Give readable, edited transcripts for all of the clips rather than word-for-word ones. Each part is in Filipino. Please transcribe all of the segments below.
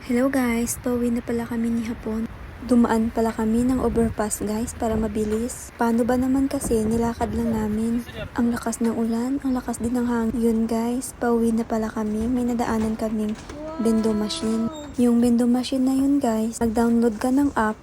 Hello guys, pauwi na pala kami ni Hapon. Dumaan pala kami ng overpass guys para mabilis. Paano ba naman kasi nilakad lang namin. Ang lakas ng ulan, ang lakas din ng hangin. Yun guys, pauwi na pala kami. May nadaanan kaming bendo machine. Yung bendo machine na yun guys, mag-download ka ng app.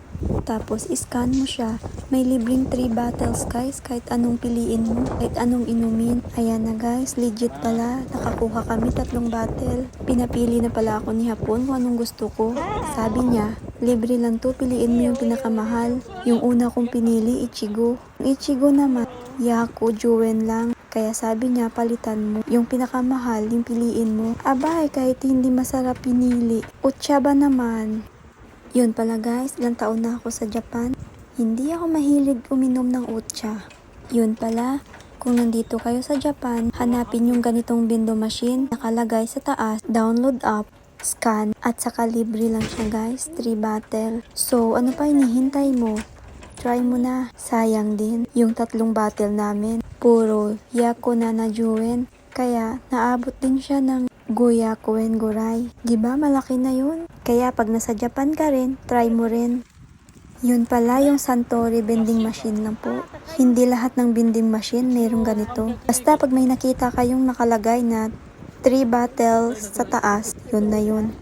Tapos scan mo siya. May libreng 3 bottles guys, kahit anong piliin mo, kahit anong inumin. Ayan na guys, legit pala. Nakakuha kami 3 bottle. Pinapili na pala ako ni Hapon kung anong gusto ko. Sabi niya, libre lang to, piliin mo yung pinakamahal. Yung una kong pinili, Ichigo. Yung Ichigo naman, Yaku, Juen lang. Kaya sabi niya, palitan mo. Yung pinakamahal, yung piliin mo. Abay, kahit hindi masarap pinili. Uchaba naman. Yun pala guys, ilang taon na ako sa Japan. Hindi ako mahilig uminom ng utsa. Yun pala, kung nandito kayo sa Japan, hanapin yung ganitong bendo machine. Nakalagay sa taas, download app, scan, at saka libre lang siya guys, 3 bottle. So, ano pa hinihintay mo? Try mo na. Sayang din, yung 3 bottle namin. Puro Yaku na Juen. Kaya, naabot din siya ng Goyakuen Gorai. Diba malaki na yun? Kaya pag nasa Japan ka rin, try mo rin. Yun pala yung Suntory vending machine lang po. Hindi lahat ng vending machine mayroong ganito. Basta pag may nakita kayong nakalagay na 3 bottles sa taas, yun na yun.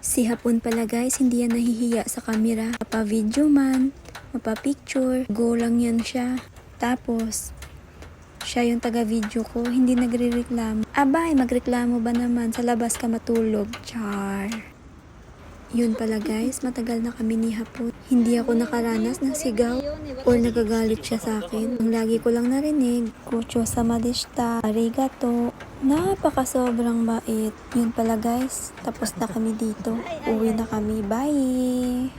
Si Hapon pala guys, hindi yan nahihiya sa camera. Mapa-video man, mapa-picture, go lang yan siya. Tapos, siya yung taga-video ko, hindi nagre-reklamo. Abay, magreklamo ba naman? Sa labas ka matulog. Char. Yun pala guys, matagal na kami ni Hapon. Hindi ako nakaranas ng sigaw or nagagalit siya sa akin. Ang lagi ko lang narinig, Gocho sama deshita, arigato. Napaka sobrang bait. Yun pala guys, tapos na kami dito. Uwi na kami. Bye!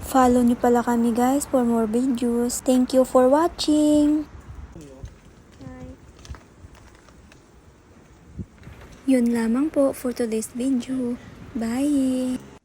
Follow nyo pala kami guys for more videos. Thank you for watching! Yun lamang po for today's video. Bye!